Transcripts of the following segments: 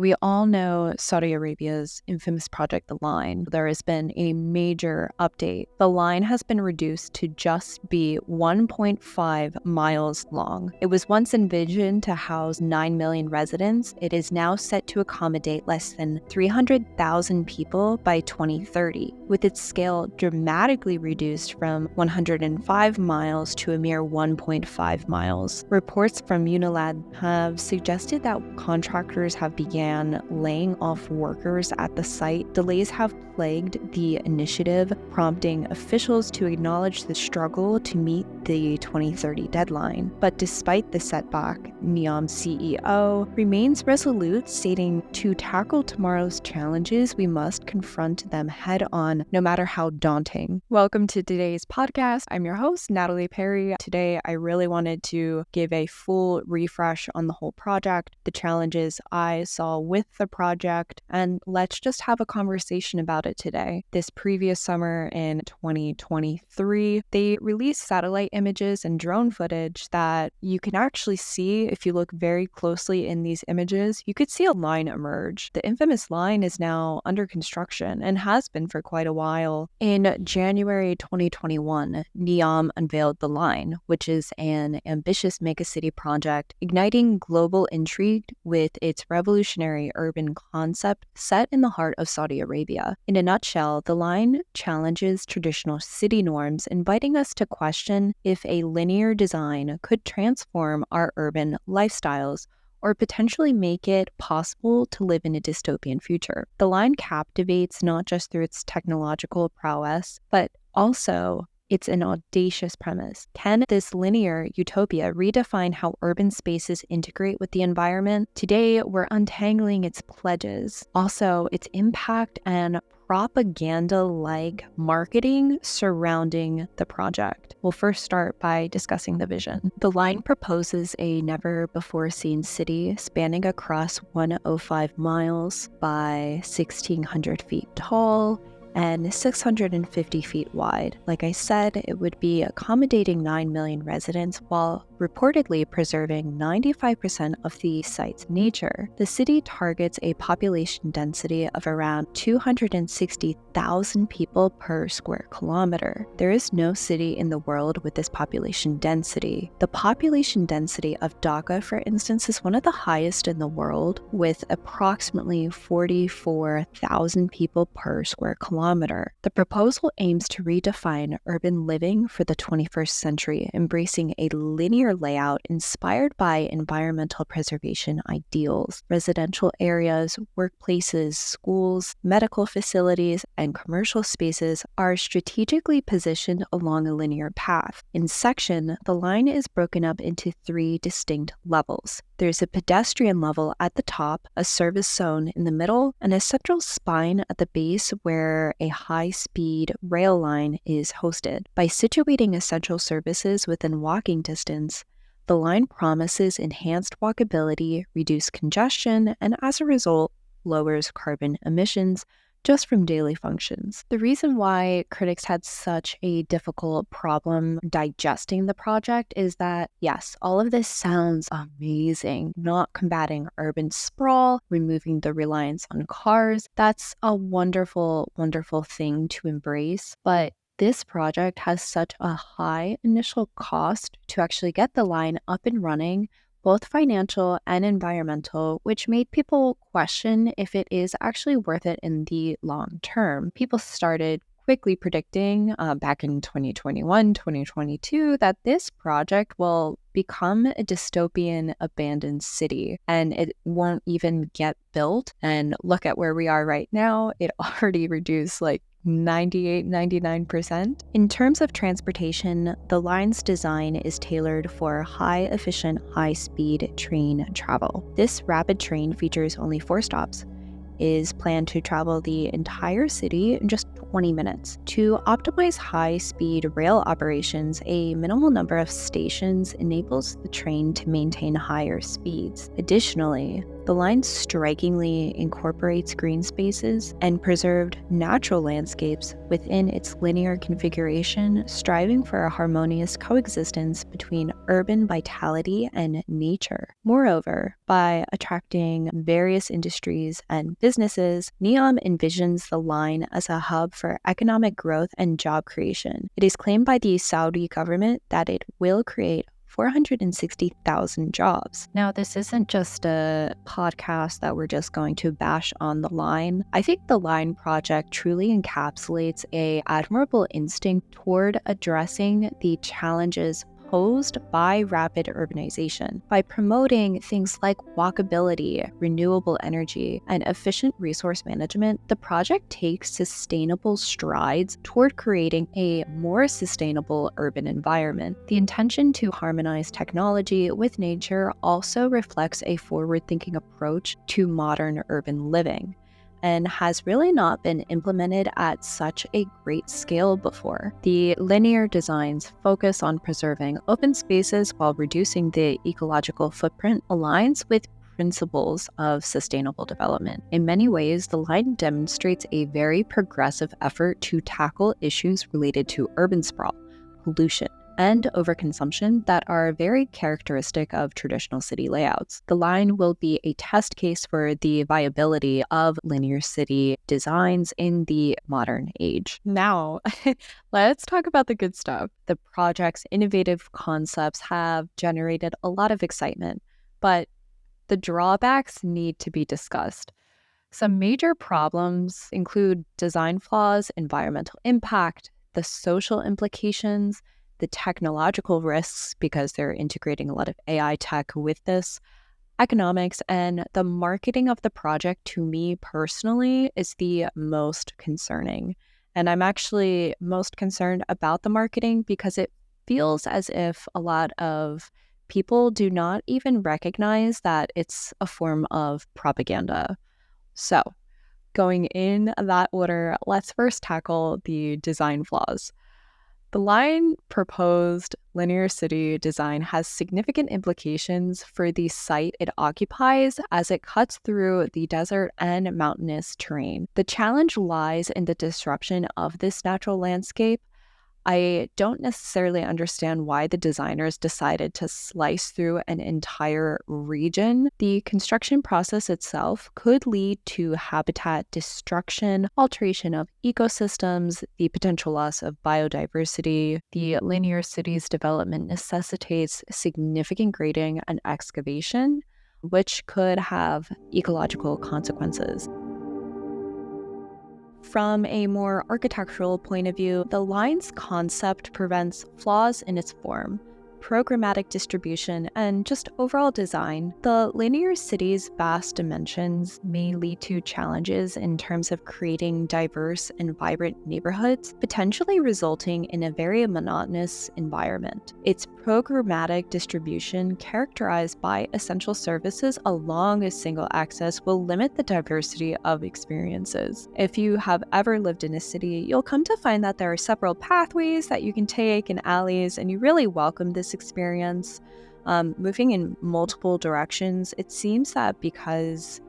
We all know Saudi Arabia's infamous Project The Line. There has been a major update. The line has been reduced to just be 1.5 miles long. It was once envisioned to house 9 million residents. It is now set to accommodate less than 300,000 people by 2030, with its scale dramatically reduced from 105 miles to a mere 1.5 miles. Reports from Unilad have suggested that contractors have began laying off workers at the site. Delays have plagued the initiative, prompting officials to acknowledge the struggle to meet the 2030 deadline. But despite the setback, Neom CEO remains resolute, stating, "To tackle tomorrow's challenges, we must confront them head on, no matter how daunting." Welcome to today's podcast. I'm your host, Natalie Perry. Today, I really wanted to give a full refresh on the whole project, the challenges I saw with the project, and let's just have a conversation about it today. This previous summer in 2023, they released satellite images and drone footage that you can actually see if you look very closely in these images. You could see a line emerge. The infamous line is now under construction and has been for quite a while. In January 2021, Neom unveiled the line, which is an ambitious megacity project igniting global intrigue with its revolutionary urban concept set in the heart of Saudi Arabia. In a nutshell, the line challenges traditional city norms, inviting us to question if a linear design could transform our urban lifestyles or potentially make it possible to live in a dystopian future. The line captivates not just through its technological prowess, but also it's an audacious premise. Can this linear utopia redefine how urban spaces integrate with the environment? Today, we're untangling its pledges, also its impact and propaganda-like marketing surrounding the project. We'll first start by discussing the vision. The line proposes a never-before-seen city spanning across 105 miles by 1,600 feet tall and 650 feet wide. Like I said, it would be accommodating 9 million residents while reportedly preserving 95% of the site's nature. The city targets a population density of around 260,000 people per square kilometer. There is no city in the world with this population density. The population density of Dhaka, for instance, is one of the highest in the world, with approximately 44,000 people per square kilometer. The proposal aims to redefine urban living for the 21st century, embracing a linear layout inspired by environmental preservation ideals. Residential areas, workplaces, schools, medical facilities, and commercial spaces are strategically positioned along a linear path. In section, the line is broken up into 3 distinct levels. There's a pedestrian level at the top, a service zone in the middle, and a central spine at the base where a high-speed rail line is hosted. By situating essential services within walking distance, the line promises enhanced walkability, reduced congestion, and as a result, lowers carbon emissions just from daily functions. The reason why critics had such a difficult problem digesting the project is that, yes, all of this sounds amazing. Not combating urban sprawl, removing the reliance on cars. That's a wonderful, wonderful thing to embrace. But this project has such a high initial cost to actually get the line up and running, both financial and environmental, which made people question if it is actually worth it in the long term. People started quickly predicting back in 2021, 2022, that this project will become a dystopian abandoned city and it won't even get built. And look at where we are right now. It already reduced 99%. In terms of transportation, the line's design is tailored for high-efficient, high-speed train travel. This rapid train features only 4 stops, is planned to travel the entire city in just 20 minutes. To optimize high-speed rail operations, a minimal number of stations enables the train to maintain higher speeds. Additionally, The line strikingly incorporates green spaces and preserved natural landscapes within its linear configuration, striving for a harmonious coexistence between urban vitality and nature. Moreover, by attracting various industries and businesses, Neom envisions the line as a hub for economic growth and job creation. It is claimed by the Saudi government that it will create 460,000 jobs. Now, this isn't just a podcast that we're just going to bash on the line. I think the Line project truly encapsulates an admirable instinct toward addressing the challenges posed by rapid urbanization. By promoting things like walkability, renewable energy, and efficient resource management, the project takes sustainable strides toward creating a more sustainable urban environment. The intention to harmonize technology with nature also reflects a forward-thinking approach to modern urban living, and has really not been implemented at such a great scale before. The linear designs focus on preserving open spaces while reducing the ecological footprint aligns with principles of sustainable development. In many ways, the line demonstrates a very progressive effort to tackle issues related to urban sprawl, pollution, and overconsumption that are very characteristic of traditional city layouts. The line will be a test case for the viability of linear city designs in the modern age. Now, let's talk about the good stuff. The project's innovative concepts have generated a lot of excitement, but the drawbacks need to be discussed. Some major problems include design flaws, environmental impact, the social implications, the technological risks because they're integrating a lot of AI tech with this, economics, and the marketing of the project to me personally is the most concerning. And I'm actually most concerned about the marketing because it feels as if a lot of people do not even recognize that it's a form of propaganda. So, going in that order, let's first tackle the design flaws. The line proposed linear city design has significant implications for the site it occupies as it cuts through the desert and mountainous terrain. The challenge lies in the disruption of this natural landscape. I don't necessarily understand why the designers decided to slice through an entire region. The construction process itself could lead to habitat destruction, alteration of ecosystems, the potential loss of biodiversity. The linear city's development necessitates significant grading and excavation, which could have ecological consequences. From a more architectural point of view, the line's concept prevents flaws in its form, programmatic distribution, and just overall design. The linear city's vast dimensions may lead to challenges in terms of creating diverse and vibrant neighborhoods, potentially resulting in a very monotonous environment. Its programmatic distribution, characterized by essential services along a single axis, will limit the diversity of experiences. If you have ever lived in a city, you'll come to find that there are several pathways that you can take and alleys, and you really welcome this experience. Moving in multiple directions, it seems that because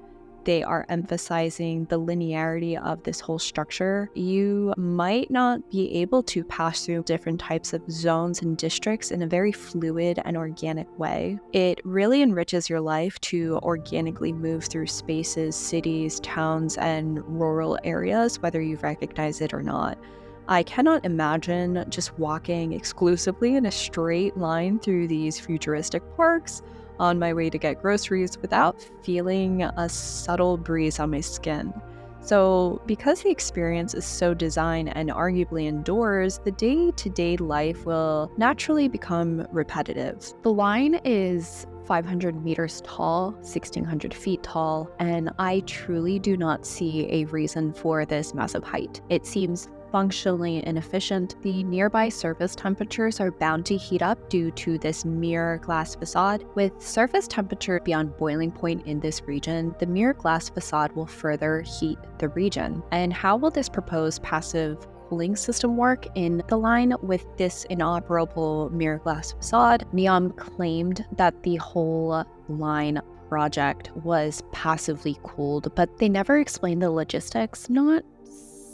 they are emphasizing the linearity of this whole structure, you might not be able to pass through different types of zones and districts in a very fluid and organic way. It really enriches your life to organically move through spaces, cities, towns, and rural areas, whether you recognize it or not. I cannot imagine just walking exclusively in a straight line through these futuristic parks on my way to get groceries without feeling a subtle breeze on my skin. So, because the experience is so designed and arguably indoors, the day-to-day life will naturally become repetitive. The line is 500 meters tall, 1,600 feet tall, and I truly do not see a reason for this massive height. It seems functionally inefficient. The nearby surface temperatures are bound to heat up due to this mirror glass facade. With surface temperature beyond boiling point in this region, the mirror glass facade will further heat the region. And how will this proposed passive cooling system work in the line with this inoperable mirror glass facade? Neom claimed that the whole line project was passively cooled, but they never explained the logistics, not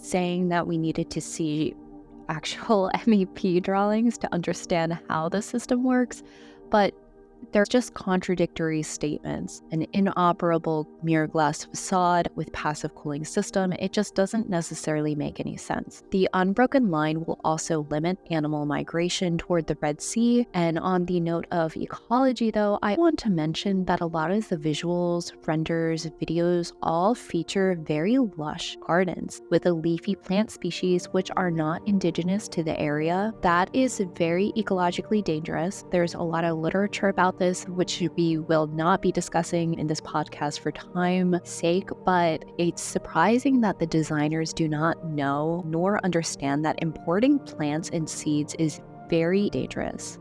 saying that we needed to see actual MEP drawings to understand how the system works, but they're just contradictory statements. An inoperable mirror glass facade with passive cooling system, it just doesn't necessarily make any sense. The unbroken line will also limit animal migration toward the Red Sea. And on the note of ecology though, I want to mention that a lot of the visuals, renders, videos all feature very lush gardens with a leafy plant species which are not indigenous to the area. That is very ecologically dangerous. There's a lot of literature about this, which we will not be discussing in this podcast for time's sake, but it's surprising that the designers do not know nor understand that importing plants and seeds is very dangerous.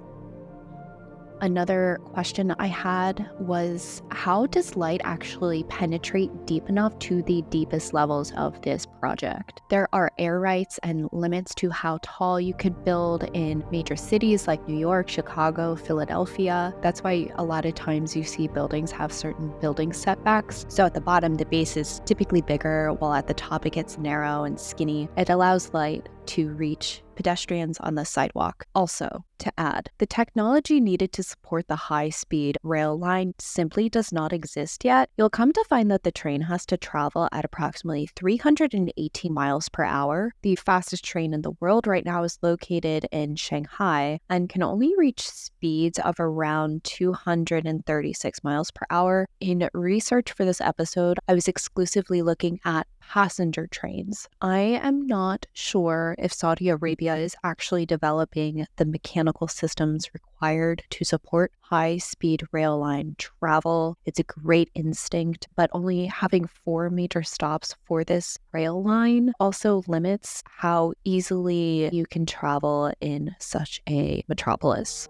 Another question I had was, how does light actually penetrate deep enough to the deepest levels of this project? There are air rights and limits to how tall you could build in major cities like New York, Chicago, Philadelphia. That's why a lot of times you see buildings have certain building setbacks. So at the bottom, the base is typically bigger, while at the top it gets narrow and skinny. It allows light to reach pedestrians on the sidewalk. Also, to add, the technology needed to support the high-speed rail line simply does not exist yet. You'll come to find that the train has to travel at approximately 318 miles per hour. The fastest train in the world right now is located in Shanghai and can only reach speeds of around 236 miles per hour. In research for this episode, I was exclusively looking at passenger trains. I am not sure if Saudi Arabia is actually developing the mechanical systems required to support high-speed rail line travel. It's a great instinct, but only having 4 major stops for this rail line also limits how easily you can travel in such a metropolis.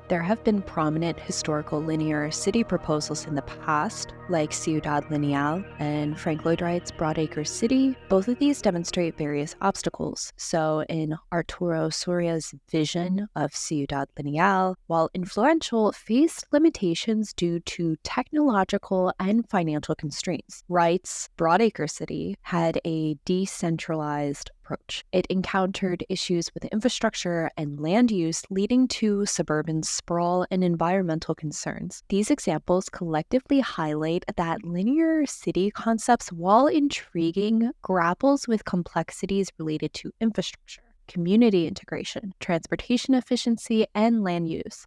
There have been prominent historical linear city proposals in the past, like Ciudad Lineal and Frank Lloyd Wright's Broadacre City. Both of these demonstrate various obstacles. So in Arturo Suria's vision of Ciudad Lineal, while influential, faced limitations due to technological and financial constraints. Wright's Broadacre City had a decentralized approach. It encountered issues with infrastructure and land use, leading to suburban sprawl and environmental concerns. These examples collectively highlight that linear city concepts, while intriguing, grapples with complexities related to infrastructure, community integration, transportation efficiency, and land use.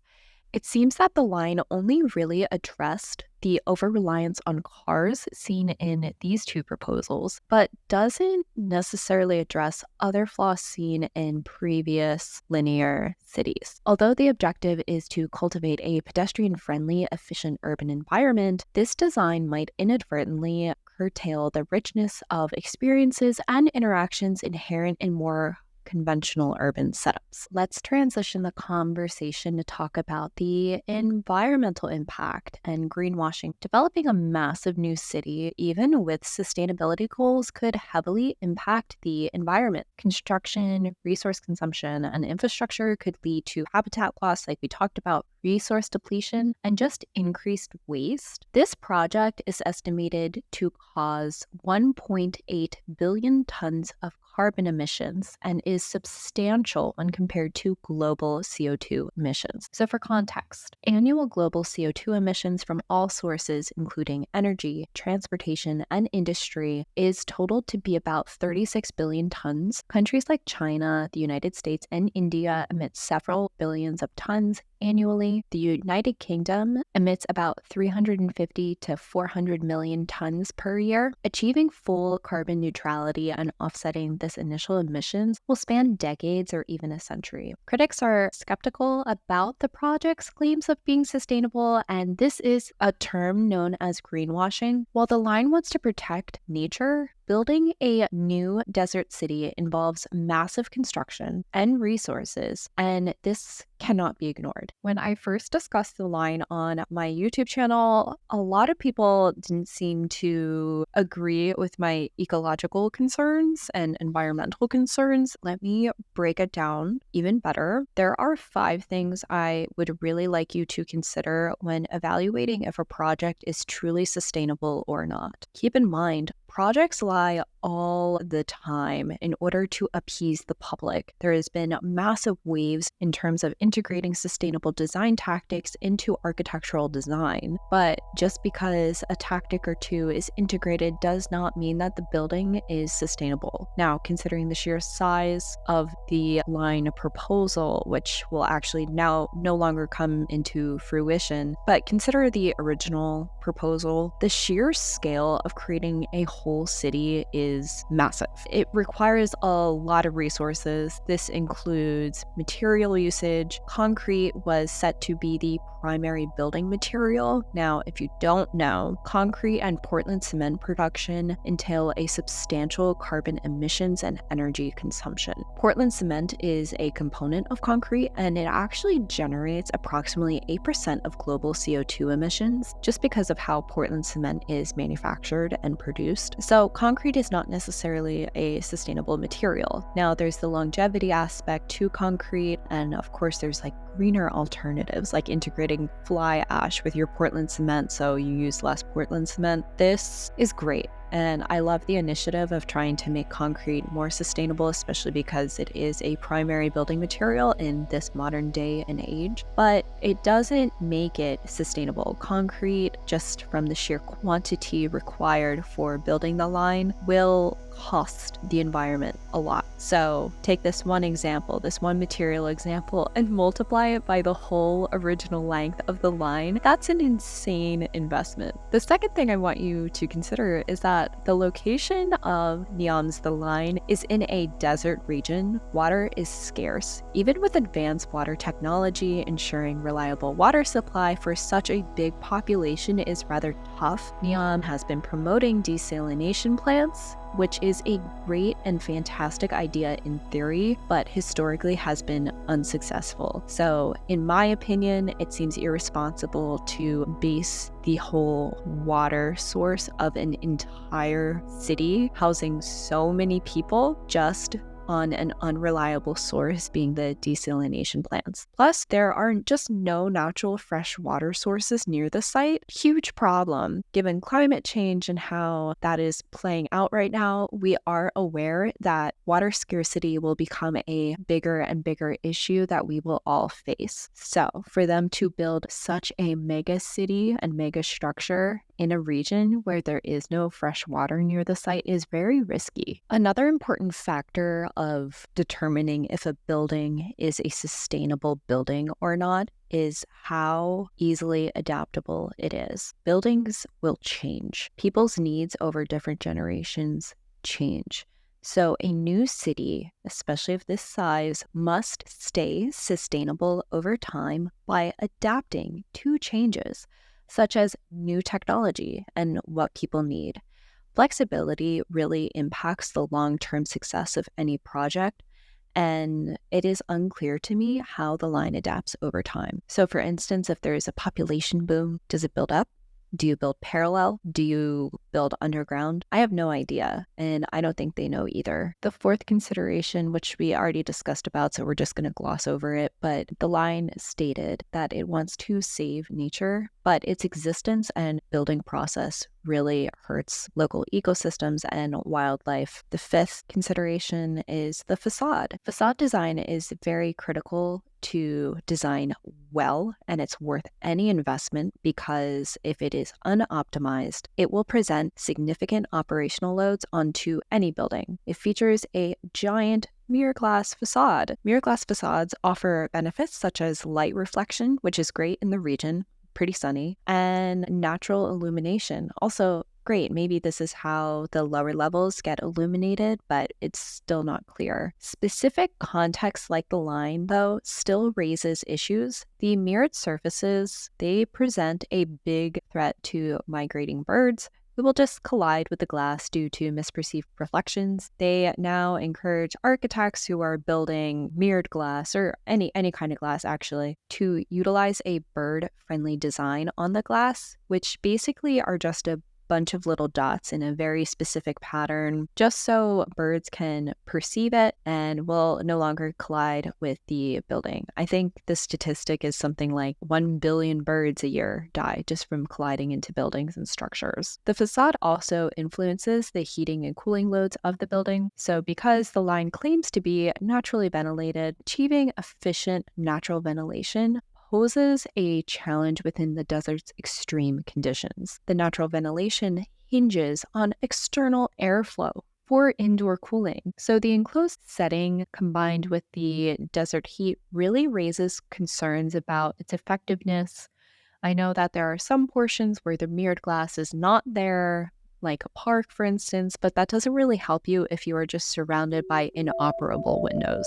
It seems that the line only really addressed the over-reliance on cars seen in these two proposals, but doesn't necessarily address other flaws seen in previous linear cities. Although the objective is to cultivate a pedestrian-friendly, efficient urban environment, this design might inadvertently curtail the richness of experiences and interactions inherent in more conventional urban setups. Let's transition the conversation to talk about the environmental impact and greenwashing. Developing a massive new city, even with sustainability goals, could heavily impact the environment. Construction, resource consumption, and infrastructure could lead to habitat loss, like we talked about, resource depletion, and just increased waste. This project is estimated to cause 1.8 billion tons of carbon emissions and is substantial when compared to global CO2 emissions. So for context, annual global CO2 emissions from all sources, including energy, transportation, and industry, is totaled to be about 36 billion tons. Countries like China, the United States, and India emit several billions of tons annually. The United Kingdom emits about 350 to 400 million tons per year. Achieving full carbon neutrality and offsetting this initial emissions will span decades or even a century. Critics are skeptical about the project's claims of being sustainable, and this is a term known as greenwashing. While the line wants to protect nature, building a new desert city involves massive construction and resources, and this cannot be ignored. When I first discussed the line on my YouTube channel, a lot of people didn't seem to agree with my ecological concerns and environmental concerns. Let me break it down even better. There are 5 things I would really like you to consider when evaluating if a project is truly sustainable or not. Keep in mind, projects lie all the time in order to appease the public. There has been massive waves in terms of integrating sustainable design tactics into architectural design. But just because a tactic or two is integrated does not mean that the building is sustainable. Now, considering the sheer size of the line proposal, which will actually now no longer come into fruition, but consider the original proposal, the sheer scale of creating a whole city is massive. It requires a lot of resources. This includes material usage. Concrete was set to be the primary building material. Now, if you don't know, concrete and Portland cement production entail a substantial carbon emissions and energy consumption. Portland cement is a component of concrete, and it actually generates approximately 8% of global CO2 emissions just because of how Portland cement is manufactured and produced. So concrete is not necessarily a sustainable material. Now, there's the longevity aspect to concrete, and of course there's like greener alternatives like integrating fly ash with your Portland cement so you use less Portland cement. This is great. And I love the initiative of trying to make concrete more sustainable, especially because it is a primary building material in this modern day and age. But it doesn't make it sustainable. Concrete, just from the sheer quantity required for building the line, will cost the environment a lot. So take this one example, this one material example, and multiply it by the whole original length of the line. That's an insane investment. The second thing I want you to consider is that the location of Neom's The Line is in a desert region. Water is scarce. Even with advanced water technology, ensuring reliable water supply for such a big population is rather tough. Neom has been promoting desalination plants, which is a great and fantastic idea in theory, but historically has been unsuccessful. So in my opinion, it seems irresponsible to base the whole water source of an entire city housing so many people just on an unreliable source being the desalination plants. Plus, there are just no natural fresh water sources near the site. Huge problem. Given climate change and how that is playing out right now, we are aware that water scarcity will become a bigger and bigger issue that we will all face. So, for them to build such a mega city and mega structure in a region where there is no fresh water near the site is very risky. Another important factor of determining if a building is a sustainable building or not is how easily adaptable it is. Buildings will change. People's needs over different generations change. So a new city, especially of this size, must stay sustainable over time by adapting to changes, such as new technology and what people need. Flexibility really impacts the long-term success of any project, and it is unclear to me how the line adapts over time. So for instance, if there is a population boom, does it build up? Do you build parallel? Do you build underground? I have no idea, and I don't think they know either. The fourth consideration, which we already discussed about, so we're just going to gloss over it, but the line stated that it wants to save nature, but its existence and building process really hurts local ecosystems and wildlife. The fifth consideration is the facade. Facade design is very critical to design well, and it's worth any investment because if it is unoptimized, it will present significant operational loads onto any building. It features a giant mirror glass facade. Mirror glass facades offer benefits such as light reflection, which is great in the region, pretty sunny, and natural illumination. Also great. Maybe this is how the lower levels get illuminated, but it's still not clear. Specific context like the line, though, still raises issues. The mirrored surfaces, they present a big threat to migrating birds, we will just collide with the glass due to misperceived reflections. They now encourage architects who are building mirrored glass or any kind of glass actually to utilize a bird-friendly design on the glass, which basically are just a bunch of little dots in a very specific pattern, just so birds can perceive it and will no longer collide with the building. I think the statistic is something like 1 billion birds a year die just from colliding into buildings and structures. The facade also influences the heating and cooling loads of the building. So because the line claims to be naturally ventilated, achieving efficient natural ventilation poses a challenge within the desert's extreme conditions. The natural ventilation hinges on external airflow for indoor cooling. So the enclosed setting combined with the desert heat really raises concerns about its effectiveness. I know that there are some portions where the mirrored glass is not there, like a park, for instance, but that doesn't really help you if you are just surrounded by inoperable windows.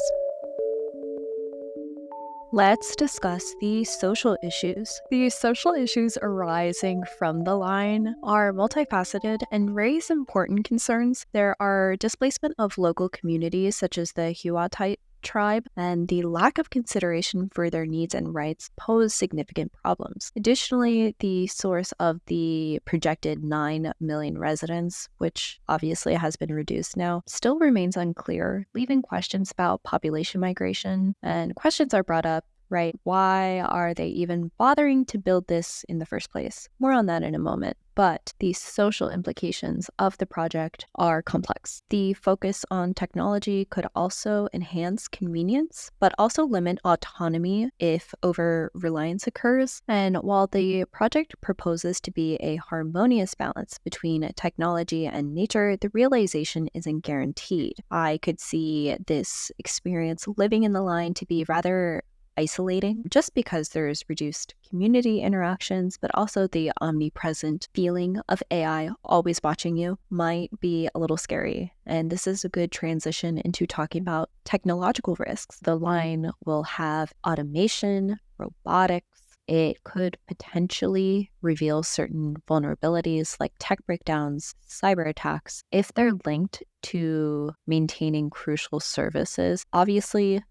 Let's discuss the social issues. The social issues arising from the line are multifaceted and raise important concerns. There are displacement of local communities such as the Huatai tribe, and the lack of consideration for their needs and rights pose significant problems. Additionally, the source of the projected 9 million residents, which obviously has been reduced now, still remains unclear, leaving questions about population migration. And questions are brought up, right? Why are they even bothering to build this in the first place? More on that in a moment. But the social implications of the project are complex. The focus on technology could also enhance convenience, but also limit autonomy if over-reliance occurs. And while the project proposes to be a harmonious balance between technology and nature, the realization isn't guaranteed. I could see this experience living in the line to be rather isolating just because there's reduced community interactions, but also the omnipresent feeling of AI always watching you might be a little scary. And this is a good transition into talking about technological risks. The line will have automation, robotics. It could potentially reveal certain vulnerabilities like tech breakdowns, cyber attacks, if they're linked to maintaining crucial services. Obviously,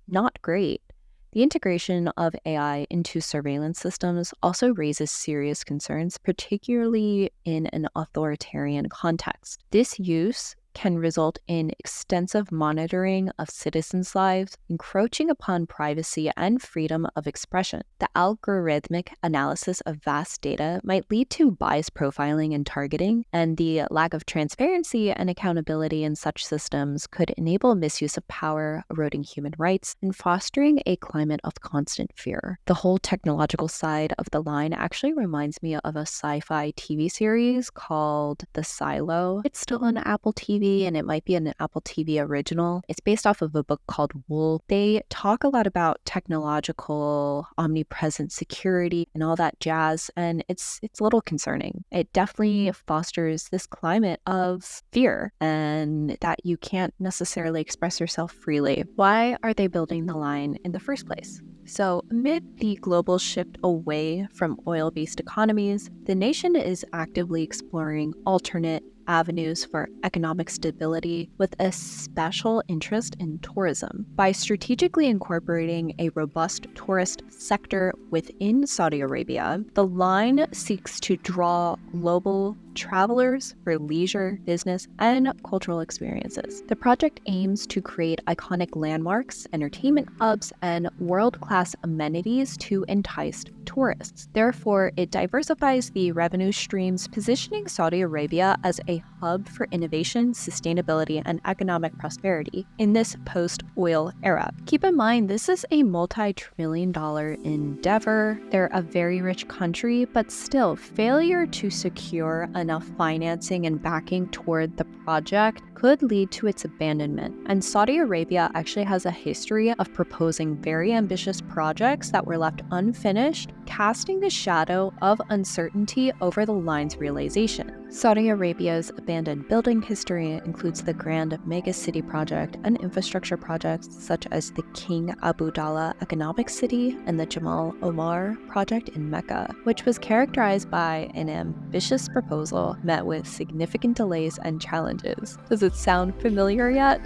not great. The integration of AI into surveillance systems also raises serious concerns, particularly in an authoritarian context. This use can result in extensive monitoring of citizens' lives, encroaching upon privacy and freedom of expression. The algorithmic analysis of vast data might lead to bias profiling and targeting, and the lack of transparency and accountability in such systems could enable misuse of power, eroding human rights, and fostering a climate of constant fear. The whole technological side of the line actually reminds me of a sci-fi TV series called The Silo. It's still on Apple TV, and it might be an Apple TV original. It's based off of a book called Wool. They talk a lot about technological, omnipresent security and all that jazz, and it's a little concerning. It definitely fosters this climate of fear and that you can't necessarily express yourself freely. Why are they building the line in the first place? So, amid the global shift away from oil-based economies, the nation is actively exploring alternate avenues for economic stability with a special interest in tourism. By strategically incorporating a robust tourist sector within Saudi Arabia, the line seeks to draw global travelers for leisure, business, and cultural experiences. The project aims to create iconic landmarks, entertainment hubs, and world-class amenities to entice tourists. Therefore, it diversifies the revenue streams, positioning Saudi Arabia as a hub for innovation, sustainability, and economic prosperity in this post-oil era. Keep in mind, this is a multi-trillion-dollar endeavor. They're a very rich country, but still, failure to secure enough financing and backing toward the project could lead to its abandonment. And Saudi Arabia actually has a history of proposing very ambitious projects that were left unfinished, casting a shadow of uncertainty over the line's realization. Saudi Arabia's abandoned building history includes the Grand Mega City Project and infrastructure projects such as the King Abdullah Economic City and the Jamal Omar project in Mecca, which was characterized by an ambitious proposal met with significant delays and challenges. Does it sound familiar yet?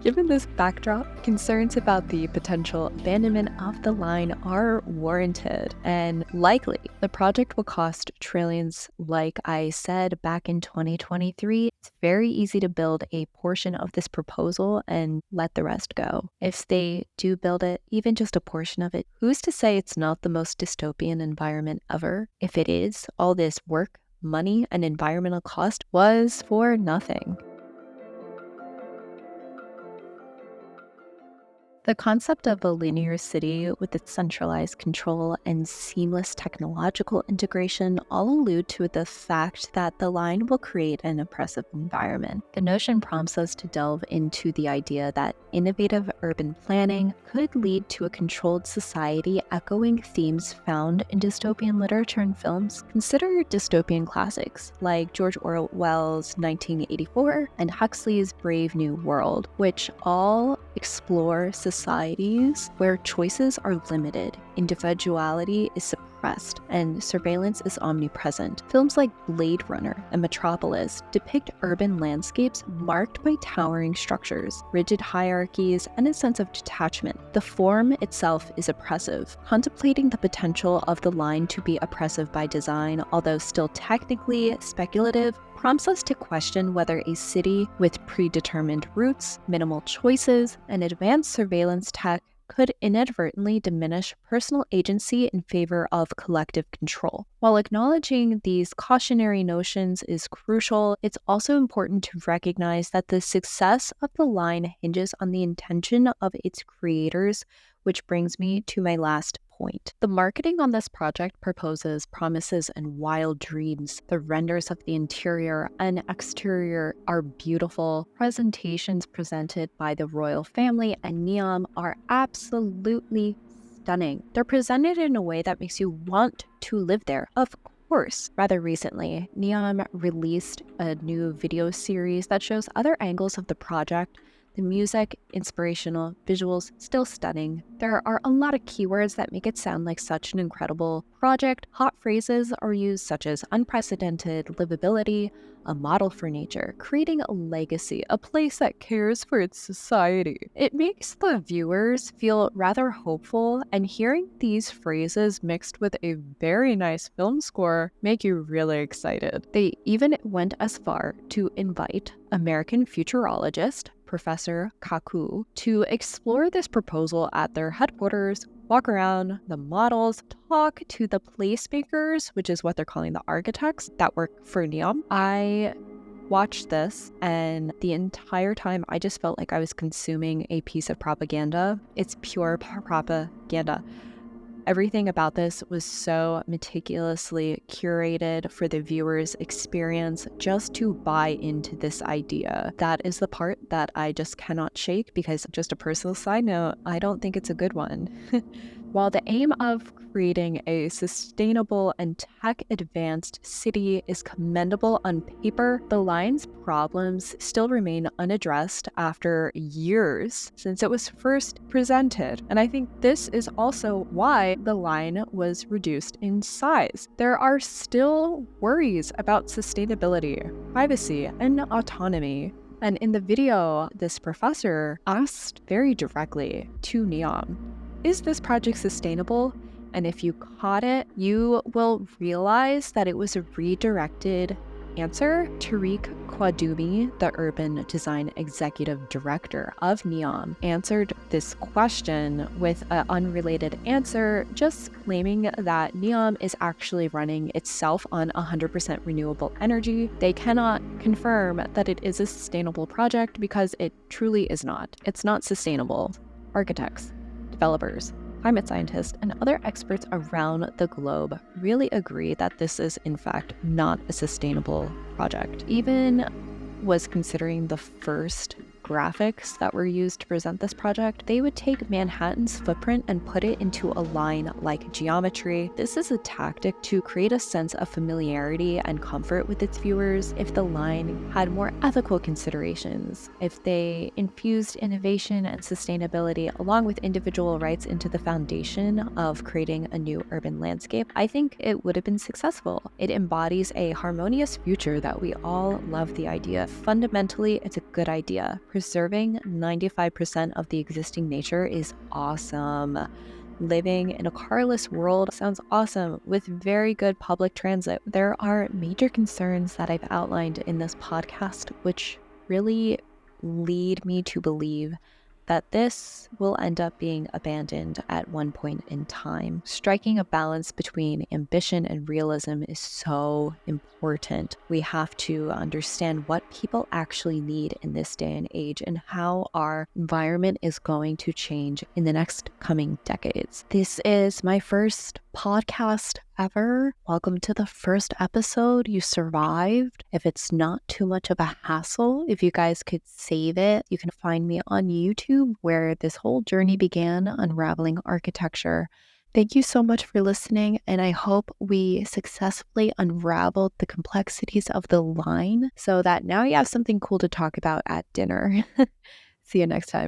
Given this backdrop, concerns about the potential abandonment of the line are warranted and likely. The project will cost trillions. Like I said back in 2023, it's very easy to build a portion of this proposal and let the rest go. If they do build it, even just a portion of it, who's to say it's not the most dystopian environment ever? If it is, all this work, money, and environmental cost was for nothing. The concept of a linear city with its centralized control and seamless technological integration all allude to the fact that the line will create an oppressive environment. The notion prompts us to delve into the idea that innovative urban planning could lead to a controlled society, echoing themes found in dystopian literature and films. Consider dystopian classics like George Orwell's 1984 and Huxley's Brave New World, which all explore societies where choices are limited, individuality is suppressed, and surveillance is omnipresent. Films like Blade Runner and Metropolis depict urban landscapes marked by towering structures, rigid hierarchies, and a sense of detachment. The form itself is oppressive. Contemplating the potential of the line to be oppressive by design, although still technically speculative, prompts us to question whether a city with predetermined routes, minimal choices, and advanced surveillance tech could inadvertently diminish personal agency in favor of collective control. While acknowledging these cautionary notions is crucial, it's also important to recognize that the success of the line hinges on the intention of its creators, which brings me to my last point. The marketing on this project proposes promises and wild dreams. The renders of the interior and exterior are beautiful. Presentations presented by the royal family and Neom are absolutely stunning. They're presented in a way that makes you want to live there. Of course. Rather recently, Neom released a new video series that shows other angles of the project. The music, inspirational, visuals, still stunning. There are a lot of keywords that make it sound like such an incredible project. Hot phrases are used such as unprecedented livability, a model for nature, creating a legacy, a place that cares for its society. It makes the viewers feel rather hopeful, and hearing these phrases mixed with a very nice film score make you really excited. They even went as far to invite American futurologist Professor Kaku to explore this proposal at their headquarters, walk around the models, talk to the placemakers, which is what they're calling the architects that work for Neom. I watched this, and the entire time I just felt like I was consuming a piece of propaganda. It's pure propaganda. Everything about this was so meticulously curated for the viewer's experience just to buy into this idea. That is the part that I just cannot shake because, just a personal side note, I don't think it's a good one. While the aim of creating a sustainable and tech-advanced city is commendable on paper, the line's problems still remain unaddressed after years since it was first presented. And I think this is also why the line was reduced in size. There are still worries about sustainability, privacy, and autonomy. And in the video, this professor asked very directly to Neom, is this project sustainable? And if you caught it, you will realize that it was a redirected answer. Tariq Kwadumi, the urban design executive director of Neom, answered this question with an unrelated answer, just claiming that Neom is actually running itself on 100% renewable energy. They cannot confirm that it is a sustainable project because it truly is not. It's not sustainable. Architects, developers, climate scientists, and other experts around the globe really agree that this is, in fact, not a sustainable project. Even was considering the first graphics that were used to present this project, they would take Manhattan's footprint and put it into a line-like geometry. This is a tactic to create a sense of familiarity and comfort with its viewers. If the line had more ethical considerations, if they infused innovation and sustainability along with individual rights into the foundation of creating a new urban landscape, I think it would have been successful. It embodies a harmonious future that we all love the idea. Fundamentally, it's a good idea. Preserving 95% of the existing nature is awesome. Living in a carless world sounds awesome with very good public transit. There are major concerns that I've outlined in this podcast, which really lead me to believe that this will end up being abandoned at one point in time. Striking a balance between ambition and realism is so important. We have to understand what people actually need in this day and age and how our environment is going to change in the next coming decades. This is my first podcast ever. Welcome to the first episode. You survived. If it's not too much of a hassle, if you guys could save it, you can find me on YouTube where this whole journey began, unraveling architecture. Thank you so much for listening, and I hope we successfully unraveled the complexities of the line so that now you have something cool to talk about at dinner. See you next time.